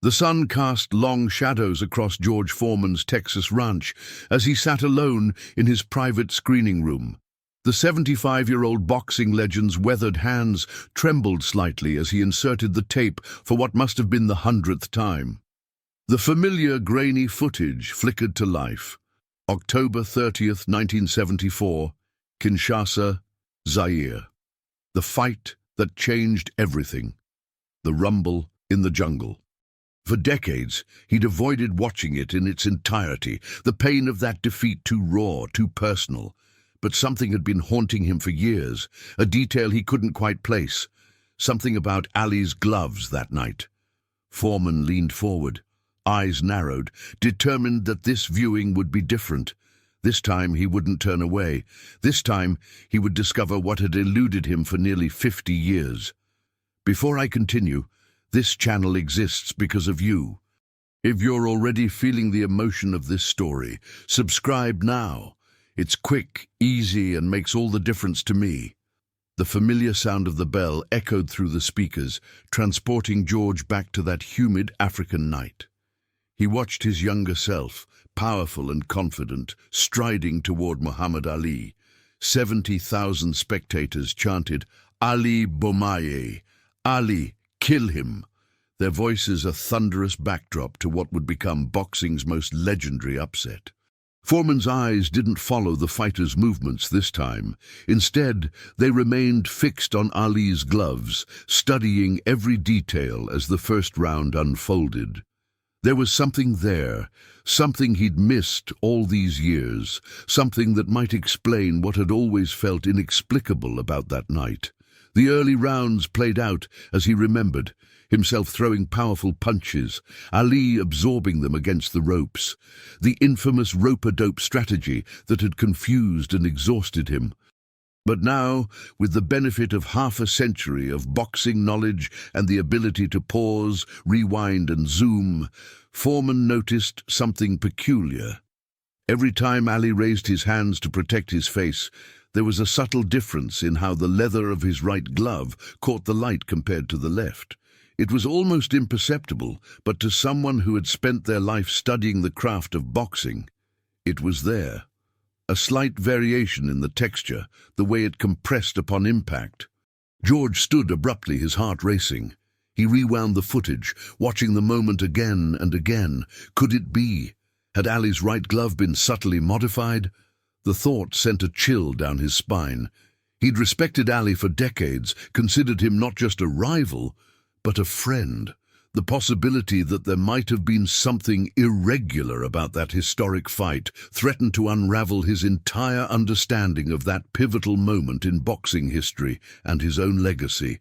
The sun cast long shadows across George Foreman's Texas ranch as he sat alone in his private screening room. The 75-year-old boxing legend's weathered hands trembled slightly as he inserted the tape for what must have been the 100th time. The familiar grainy footage flickered to life. October 30th, 1974, Kinshasa, Zaire. The fight that changed everything. The rumble in the jungle. For decades, he'd avoided watching it in its entirety, the pain of that defeat too raw, too personal. But something had been haunting him for years, a detail he couldn't quite place. Something about Ali's gloves that night. Foreman leaned forward, eyes narrowed, determined that this viewing would be different. This time he wouldn't turn away. This time he would discover what had eluded him for nearly 50 years. Before I continue, this channel exists because of you. If you're already feeling the emotion of this story, subscribe now. It's quick, easy, and makes all the difference to me. The familiar sound of the bell echoed through the speakers, transporting George back to that humid African night. He watched his younger self, powerful and confident, striding toward Muhammad Ali. 70,000 spectators chanted, "Ali Bomaye! Ali, kill him!" Their voices a thunderous backdrop to what would become boxing's most legendary upset. Foreman's eyes didn't follow the fighter's movements this time. Instead, they remained fixed on Ali's gloves, studying every detail as the first round unfolded. There was something there, something he'd missed all these years, something that might explain what had always felt inexplicable about that night. The early rounds played out as he remembered, himself throwing powerful punches, Ali absorbing them against the ropes. The infamous rope-a-dope strategy that had confused and exhausted him. But now, with the benefit of half a century of boxing knowledge and the ability to pause, rewind and zoom, Foreman noticed something peculiar. Every time Ali raised his hands to protect his face, there was a subtle difference in how the leather of his right glove caught the light compared to the left. It was almost imperceptible, but to someone who had spent their life studying the craft of boxing, it was there. A slight variation in the texture, the way it compressed upon impact. George stood abruptly, his heart racing. He rewound the footage, watching the moment again and again. Could it be? Had Ali's right glove been subtly modified? The thought sent a chill down his spine. He'd respected Ali for decades, considered him not just a rival, but a friend. The possibility that there might have been something irregular about that historic fight threatened to unravel his entire understanding of that pivotal moment in boxing history and his own legacy.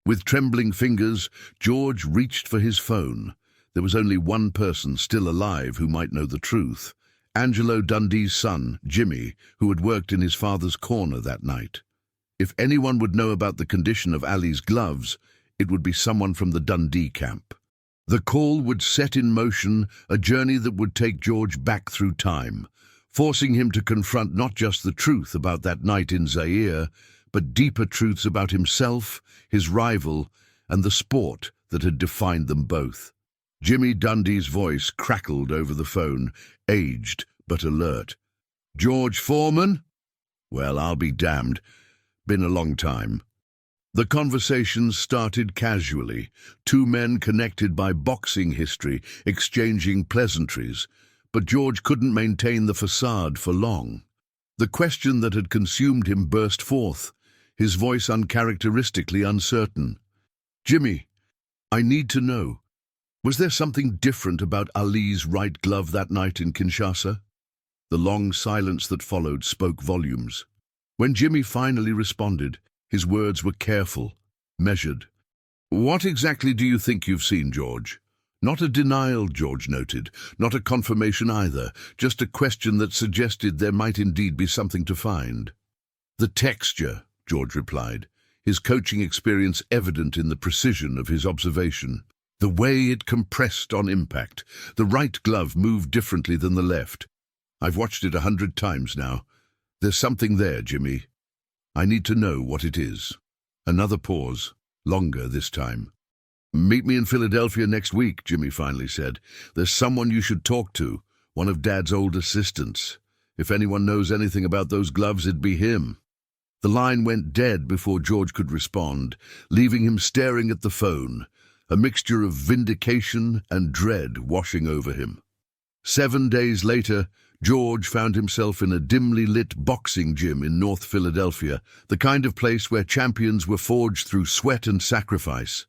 With trembling fingers, George reached for his phone. There was only one person still alive who might know the truth. Angelo Dundee's son, Jimmy, who had worked in his father's corner that night. If anyone would know about the condition of Ali's gloves, it would be someone from the Dundee camp. The call would set in motion a journey that would take George back through time, forcing him to confront not just the truth about that night in Zaire, but deeper truths about himself, his rival, and the sport that had defined them both. Jimmy Dundee's voice crackled over the phone, aged but alert. "George Foreman? Well, I'll be damned. Been a long time." The conversation started casually, two men connected by boxing history, exchanging pleasantries, but George couldn't maintain the facade for long. The question that had consumed him burst forth, his voice uncharacteristically uncertain. "Jimmy, I need to know, was there something different about Ali's right glove that night in Kinshasa?" The long silence that followed spoke volumes. When Jimmy finally responded, his words were careful, measured. "What exactly do you think you've seen, George?" Not a denial, George noted, not a confirmation either, just a question that suggested there might indeed be something to find. "The texture," George replied, his coaching experience evident in the precision of his observation. "The way it compressed on impact. The right glove moved differently than the left. I've watched it 100 times now. There's something there, Jimmy. I need to know what it is." Another pause, longer this time. "Meet me in Philadelphia next week," Jimmy finally said. "There's someone you should talk to, one of Dad's old assistants. If anyone knows anything about those gloves, it'd be him." The line went dead before George could respond, leaving him staring at the phone, a mixture of vindication and dread washing over him. 7 days later, George found himself in a dimly lit boxing gym in North Philadelphia, the kind of place where champions were forged through sweat and sacrifice.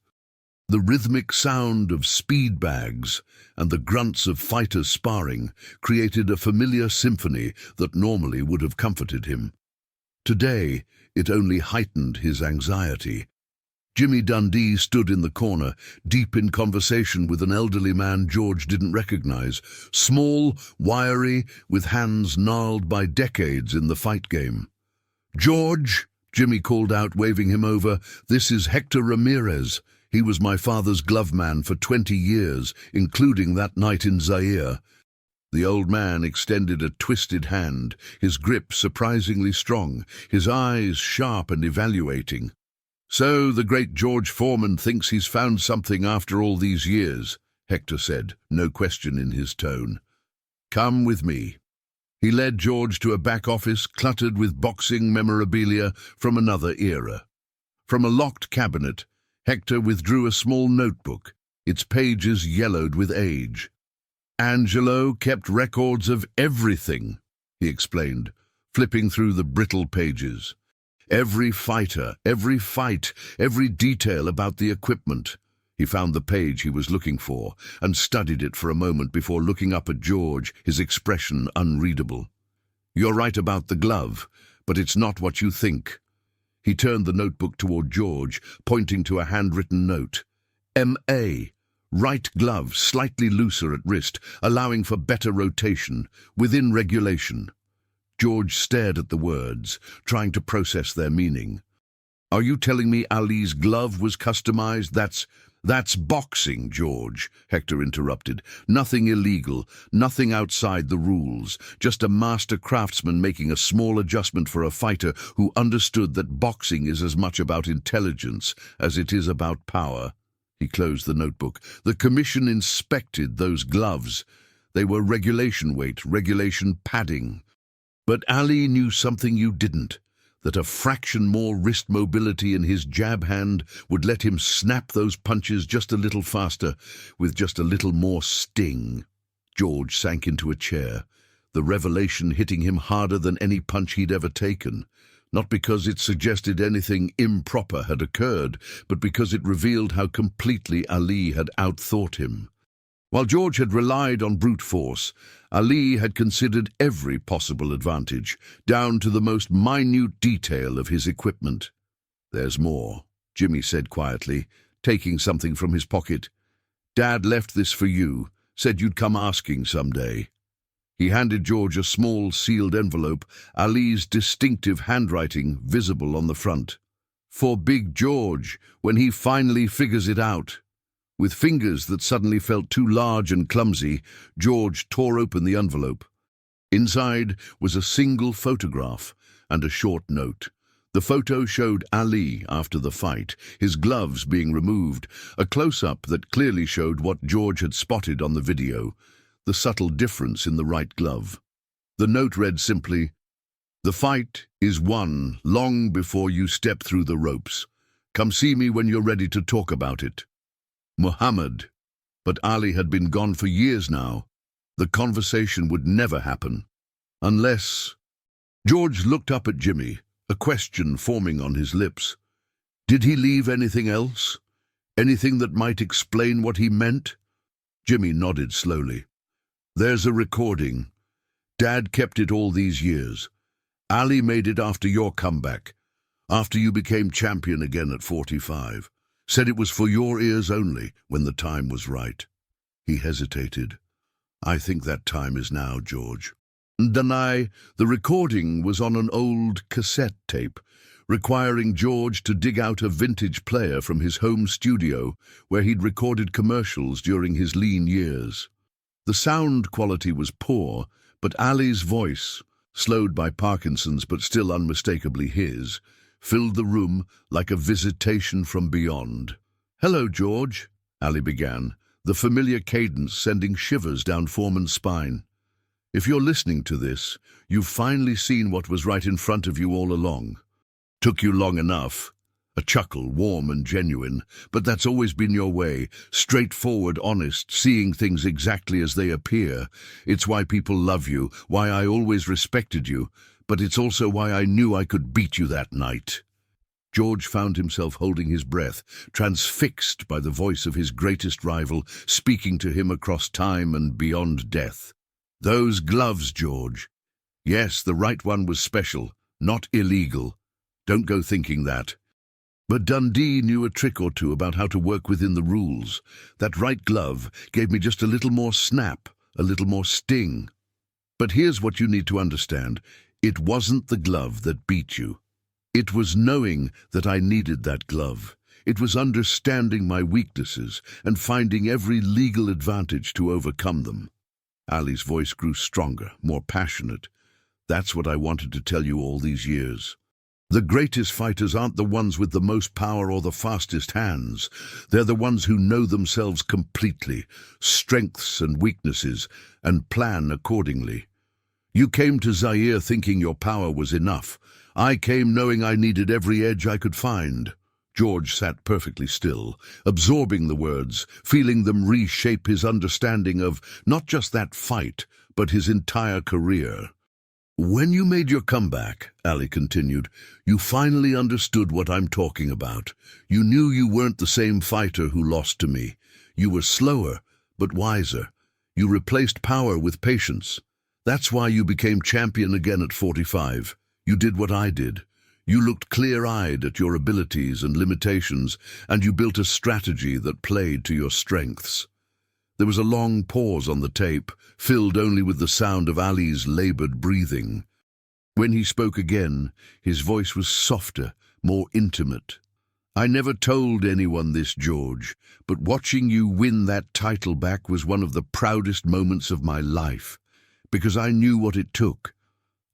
The rhythmic sound of speed bags and the grunts of fighters sparring created a familiar symphony that normally would have comforted him. Today, it only heightened his anxiety. Jimmy Dundee stood in the corner, deep in conversation with an elderly man George didn't recognize, small, wiry, with hands gnarled by decades in the fight game. "George," Jimmy called out, waving him over, "this is Hector Ramirez. He was my father's glove man for 20 years, including that night in Zaire." The old man extended a twisted hand, his grip surprisingly strong, his eyes sharp and evaluating. "So the great George Foreman thinks he's found something after all these years," Hector said, no question in his tone. "Come with me." He led George to a back office cluttered with boxing memorabilia from another era. From a locked cabinet, Hector withdrew a small notebook, its pages yellowed with age. "Angelo kept records of everything," he explained, flipping through the brittle pages. "Every fighter, every fight, every detail about the equipment." He found the page he was looking for and studied it for a moment before looking up at George, his expression unreadable. "You're right about the glove, but it's not what you think." He turned the notebook toward George, pointing to a handwritten note. "M.A. Right glove, slightly looser at wrist, allowing for better rotation, within regulation." George stared at the words, trying to process their meaning. "Are you telling me Ali's glove was customized? That's boxing, George," Hector interrupted. "Nothing illegal, nothing outside the rules, just a master craftsman making a small adjustment for a fighter who understood that boxing is as much about intelligence as it is about power." He closed the notebook. "The commission inspected those gloves. They were regulation weight, regulation padding. But Ali knew something you didn't, that a fraction more wrist mobility in his jab hand would let him snap those punches just a little faster, with just a little more sting." George sank into a chair, the revelation hitting him harder than any punch he'd ever taken. Not because it suggested anything improper had occurred, but because it revealed how completely Ali had outthought him. While George had relied on brute force, Ali had considered every possible advantage, down to the most minute detail of his equipment. "There's more," Jimmy said quietly, taking something from his pocket. "Dad left this for you, said you'd come asking someday." He handed George a small sealed envelope, Ali's distinctive handwriting visible on the front. "For Big George, when he finally figures it out." With fingers that suddenly felt too large and clumsy, George tore open the envelope. Inside was a single photograph and a short note. The photo showed Ali after the fight, his gloves being removed, a close-up that clearly showed what George had spotted on the video, the subtle difference in the right glove. The note read simply, "The fight is won long before you step through the ropes. Come see me when you're ready to talk about it. Muhammad." But Ali had been gone for years now. The conversation would never happen. Unless... George looked up at Jimmy, a question forming on his lips. Did he leave anything else? Anything that might explain what he meant? Jimmy nodded slowly. "There's a recording. Dad kept it all these years. Ali made it after your comeback, after you became champion again at 45. Said it was for your ears only when the time was right." He hesitated. "I think that time is now, George." The recording was on an old cassette tape, requiring George to dig out a vintage player from his home studio where he'd recorded commercials during his lean years. The sound quality was poor, but Ali's voice, slowed by Parkinson's but still unmistakably his, filled the room like a visitation from beyond. "Hello, George," Ali began, the familiar cadence sending shivers down Foreman's spine. "If you're listening to this, you've finally seen what was right in front of you all along. Took you long enough." A chuckle, warm and genuine, "But that's always been your way, straightforward, honest, seeing things exactly as they appear. It's why people love you, why I always respected you, but it's also why I knew I could beat you that night." George found himself holding his breath, transfixed by the voice of his greatest rival, speaking to him across time and beyond death. "Those gloves, George. Yes, the right one was special, not illegal. Don't go thinking that. But Dundee knew a trick or two about how to work within the rules. That right glove gave me just a little more snap, a little more sting. But here's what you need to understand. It wasn't the glove that beat you. It was knowing that I needed that glove. It was understanding my weaknesses and finding every legal advantage to overcome them." Ali's voice grew stronger, more passionate. "That's what I wanted to tell you all these years. The greatest fighters aren't the ones with the most power or the fastest hands. They're the ones who know themselves completely, strengths and weaknesses, and plan accordingly. You came to Zaire thinking your power was enough. I came knowing I needed every edge I could find." George sat perfectly still, absorbing the words, feeling them reshape his understanding of not just that fight, but his entire career. "When you made your comeback," Ali continued, "you finally understood what I'm talking about. You knew you weren't the same fighter who lost to me. You were slower, but wiser. You replaced power with patience. That's why you became champion again at 45. You did what I did. You looked clear-eyed at your abilities and limitations, and you built a strategy that played to your strengths." There was a long pause on the tape, filled only with the sound of Ali's labored breathing. When he spoke again, his voice was softer, more intimate. "I never told anyone this, George, but watching you win that title back was one of the proudest moments of my life, because I knew what it took.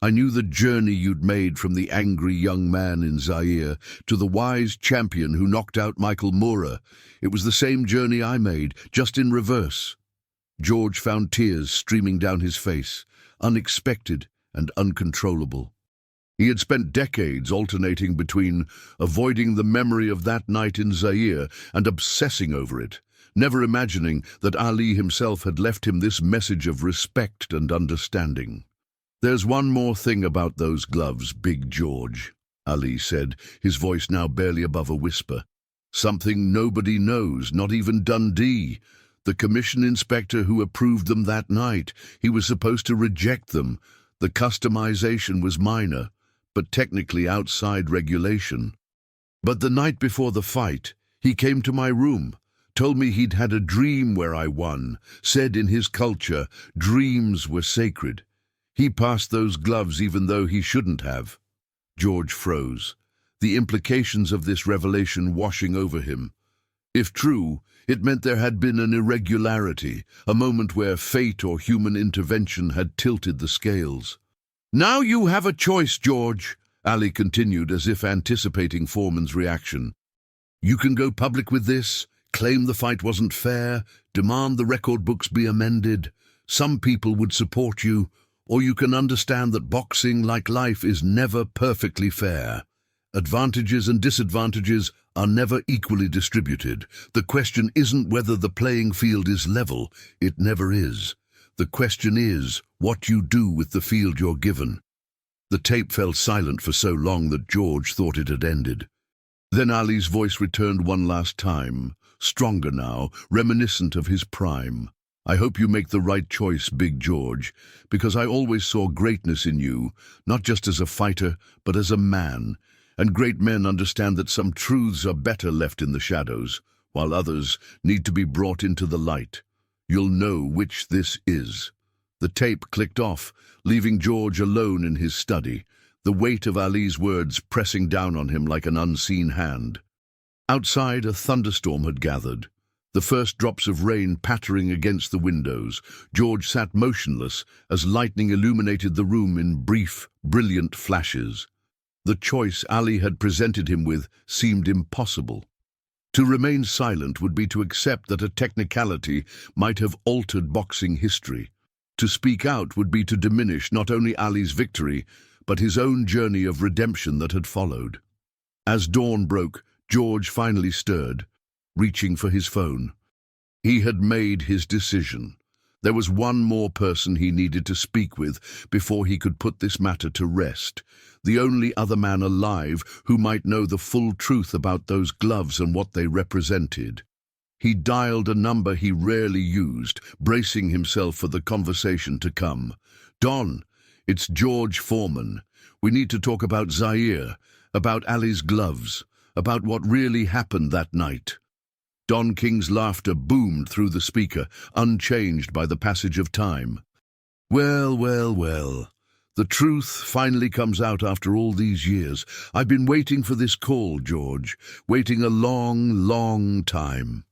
I knew the journey you'd made from the angry young man in Zaire to the wise champion who knocked out Michael Moorer. It was the same journey I made, just in reverse." George found tears streaming down his face, unexpected and uncontrollable. He had spent decades alternating between avoiding the memory of that night in Zaire and obsessing over it, never imagining that Ali himself had left him this message of respect and understanding. "There's one more thing about those gloves, Big George," Ali said, his voice now barely above a whisper. "Something nobody knows, not even Dundee. The commission inspector who approved them that night, he was supposed to reject them. The customization was minor, but technically outside regulation. But the night before the fight, he came to my room, told me he'd had a dream where I won, said in his culture, dreams were sacred. He passed those gloves even though he shouldn't have." George froze, the implications of this revelation washing over him. If true, it meant there had been an irregularity, a moment where fate or human intervention had tilted the scales. "Now you have a choice, George," Ali continued as if anticipating Foreman's reaction. "You can go public with this, claim the fight wasn't fair, demand the record books be amended. Some people would support you. Or you can understand that boxing, like life, is never perfectly fair. Advantages and disadvantages are never equally distributed. The question isn't whether the playing field is level. It never is. The question is what you do with the field you're given." The tape fell silent for so long that George thought it had ended. Then Ali's voice returned one last time, stronger now, reminiscent of his prime. "I hope you make the right choice, Big George, because I always saw greatness in you, not just as a fighter, but as a man. And great men understand that some truths are better left in the shadows, while others need to be brought into the light. You'll know which this is." The tape clicked off, leaving George alone in his study, the weight of Ali's words pressing down on him like an unseen hand. Outside, a thunderstorm had gathered. The first drops of rain pattering against the windows. George sat motionless as lightning illuminated the room in brief, brilliant flashes. The choice Ali had presented him with seemed impossible. To remain silent would be to accept that a technicality might have altered boxing history. To speak out would be to diminish not only Ali's victory, but his own journey of redemption that had followed. As dawn broke, George finally stirred, reaching for his phone. He had made his decision. There was one more person he needed to speak with before he could put this matter to rest. The only other man alive who might know the full truth about those gloves and what they represented. He dialed a number he rarely used, bracing himself for the conversation to come. "Don, it's George Foreman. We need to talk about Zaire, about Ali's gloves, about what really happened that night." Don King's laughter boomed through the speaker, unchanged by the passage of time. "Well, well, well. The truth finally comes out after all these years. I've been waiting for this call, George, waiting a long, long time."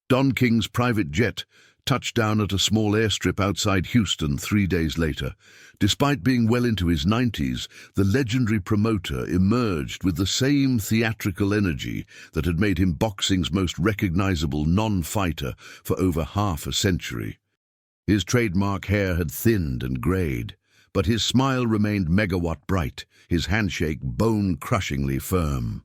Don King's private jet touched down at a small airstrip outside Houston 3 days later. Despite being well into his 90s, the legendary promoter emerged with the same theatrical energy that had made him boxing's most recognizable non-fighter for over half a century. His trademark hair had thinned and grayed, but his smile remained megawatt bright, his handshake bone-crushingly firm.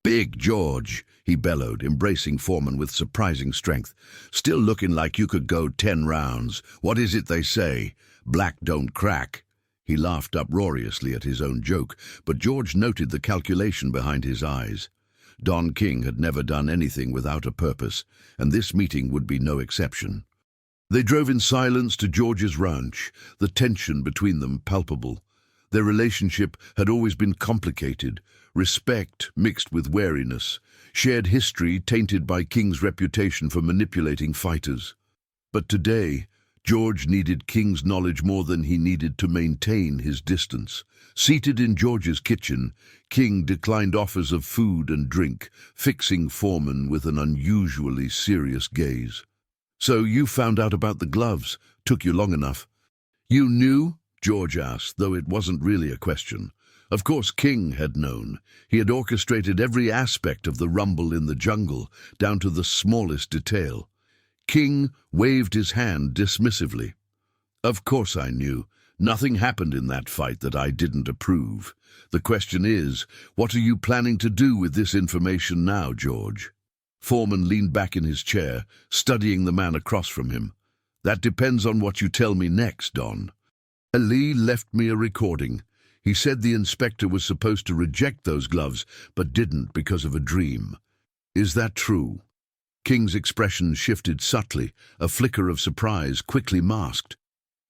"Big George," he bellowed, embracing Foreman with surprising strength. "Still looking like you could go 10 rounds. What is it they say? Black don't crack." He laughed uproariously at his own joke, but George noted the calculation behind his eyes. Don King had never done anything without a purpose, and this meeting would be no exception. They drove in silence to George's ranch, the tension between them palpable. Their relationship had always been complicated, respect mixed with wariness, shared history tainted by King's reputation for manipulating fighters. But today, George needed King's knowledge more than he needed to maintain his distance. Seated in George's kitchen, King declined offers of food and drink, fixing Foreman with an unusually serious gaze. "So you found out about the gloves. Took you long enough." "You knew?" George asked, though it wasn't really a question. Of course King had known. He had orchestrated every aspect of the rumble in the jungle, down to the smallest detail. King waved his hand dismissively. "Of course I knew. Nothing happened in that fight that I didn't approve. The question is, what are you planning to do with this information now, George?" Foreman leaned back in his chair, studying the man across from him. "That depends on what you tell me next, Don. Ali left me a recording. He said the inspector was supposed to reject those gloves, but didn't because of a dream. Is that true?" King's expression shifted subtly, a flicker of surprise quickly masked.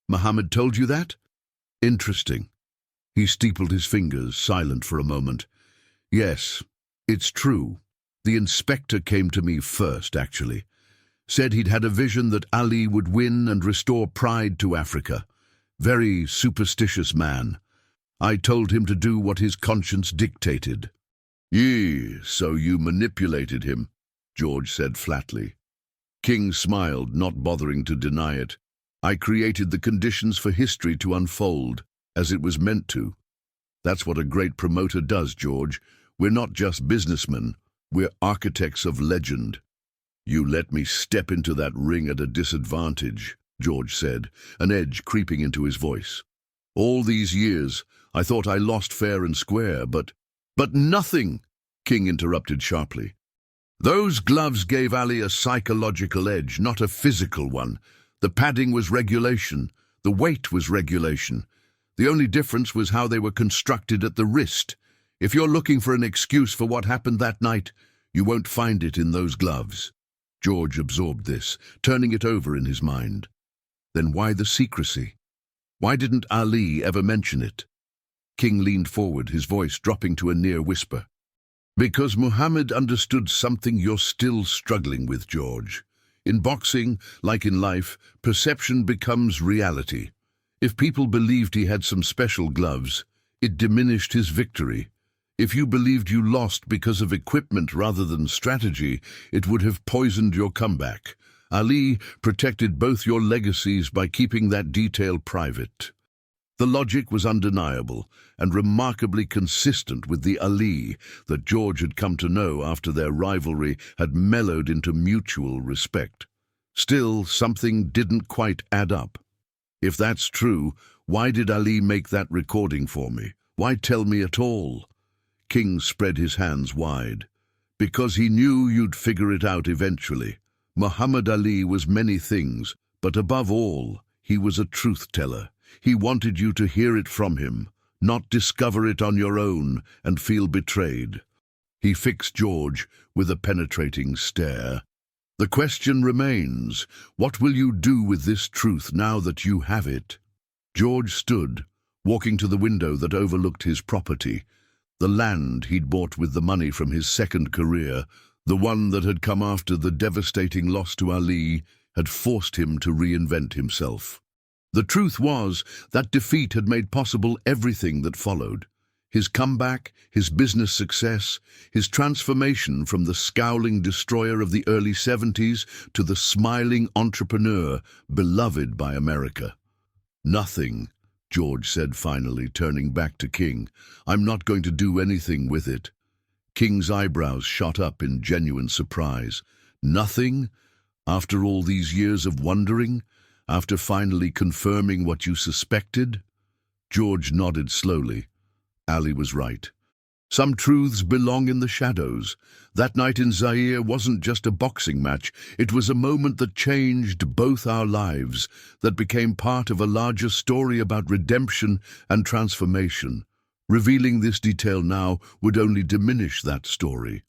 "Muhammad told you that? Interesting." He steepled his fingers, silent for a moment. "Yes, it's true. The inspector came to me first, actually. Said he'd had a vision that Ali would win and restore pride to Africa. Very superstitious man. I told him to do what his conscience dictated." So you manipulated him," George said flatly. King smiled, not bothering to deny it. "I created the conditions for history to unfold, as it was meant to. That's what a great promoter does, George. We're not just businessmen, we're architects of legend." "You let me step into that ring at a disadvantage," George said, an edge creeping into his voice. "All these years, I thought I lost fair and square, but nothing," King interrupted sharply. "Those gloves gave Ali a psychological edge, not a physical one. The padding was regulation, the weight was regulation. The only difference was how they were constructed at the wrist. If you're looking for an excuse for what happened that night, you won't find it in those gloves." George absorbed this, turning it over in his mind. Then why the secrecy? Why didn't Ali ever mention it? King leaned forward, his voice dropping to a near whisper. "Because Muhammad understood something you're still struggling with, George. In boxing, like in life, perception becomes reality. If people believed he had some special gloves, it diminished his victory. If you believed you lost because of equipment rather than strategy, it would have poisoned your comeback. Ali protected both your legacies by keeping that detail private." The logic was undeniable and remarkably consistent with the Ali that George had come to know after their rivalry had mellowed into mutual respect. Still, something didn't quite add up. If that's true, why did Ali make that recording for me? Why tell me at all? King spread his hands wide. Because he knew you'd figure it out eventually. Muhammad Ali was many things, but above all, he was a truth-teller. He wanted you to hear it from him, not discover it on your own and feel betrayed. He fixed George with a penetrating stare. The question remains, what will you do with this truth now that you have it? George stood, walking to the window that overlooked his property, the land he'd bought with the money from his second career, the one that had come after the devastating loss to Ali had forced him to reinvent himself. The truth was that defeat had made possible everything that followed. His comeback, his business success, his transformation from the scowling destroyer of the early 70s to the smiling entrepreneur beloved by America. Nothing, George said finally, turning back to King. I'm not going to do anything with it. King's eyebrows shot up in genuine surprise. Nothing? After all these years of wondering? After finally confirming what you suspected? George nodded slowly. Ali was right. Some truths belong in the shadows. That night in Zaire wasn't just a boxing match. It was a moment that changed both our lives, that became part of a larger story about redemption and transformation. Revealing this detail now would only diminish that story.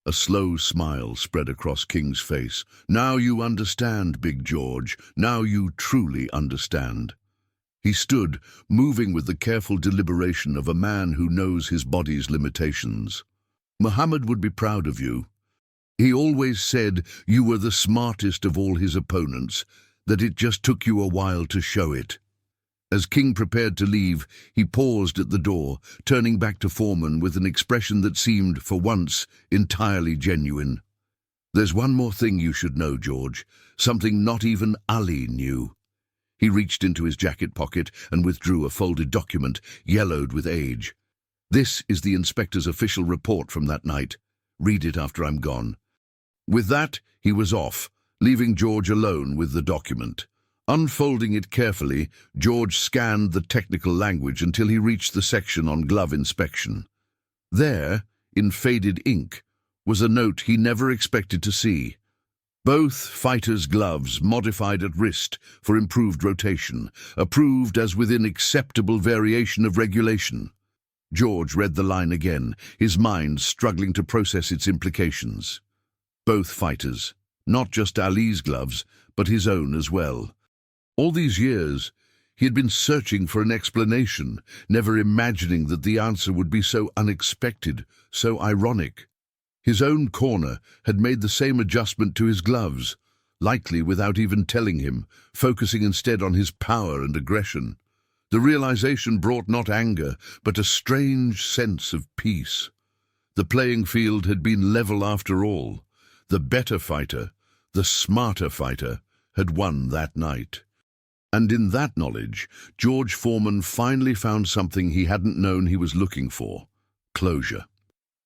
A slow smile spread across King's face. Now you understand, Big George. Now you truly understand. He stood, moving with the careful deliberation of a man who knows his body's limitations. Muhammad would be proud of you. He always said you were the smartest of all his opponents, that it just took you a while to show it. As King prepared to leave, he paused at the door, turning back to Foreman with an expression that seemed, for once, entirely genuine. There's one more thing you should know, George, something not even Ali knew. He reached into his jacket pocket and withdrew a folded document, yellowed with age. This is the inspector's official report from that night. Read it after I'm gone. With that, he was off, leaving George alone with the document. Unfolding it carefully, George scanned the technical language until he reached the section on glove inspection. There, in faded ink, was a note he never expected to see. Both fighters' gloves modified at wrist for improved rotation, approved as within acceptable variation of regulation. George read the line again, his mind struggling to process its implications. Both fighters, not just Ali's gloves, but his own as well. All these years, he had been searching for an explanation, never imagining that the answer would be so unexpected, so ironic. His own corner had made the same adjustment to his gloves, likely without even telling him, focusing instead on his power and aggression. The realization brought not anger, but a strange sense of peace. The playing field had been level after all. The better fighter, the smarter fighter, had won that night. And in that knowledge, George Foreman finally found something he hadn't known he was looking for: closure.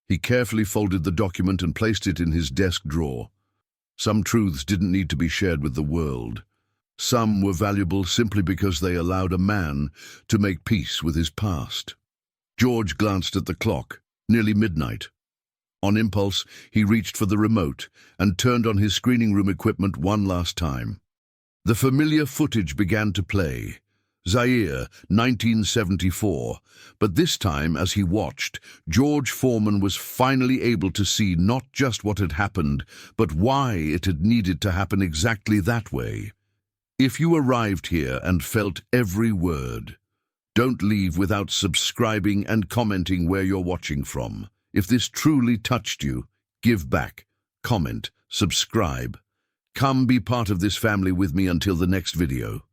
He carefully folded the document and placed it in his desk drawer. Some truths didn't need to be shared with the world. Some were valuable simply because they allowed a man to make peace with his past. George glanced at the clock, nearly midnight. On impulse, he reached for the remote and turned on his screening room equipment one last time. The familiar footage began to play. Zaire, 1974, but this time, as he watched, George Foreman was finally able to see not just what had happened, but why it had needed to happen exactly that way. If you arrived here and felt every word, don't leave without subscribing and commenting where you're watching from. If this truly touched you, give back, comment, subscribe. Come be part of this family with me until the next video.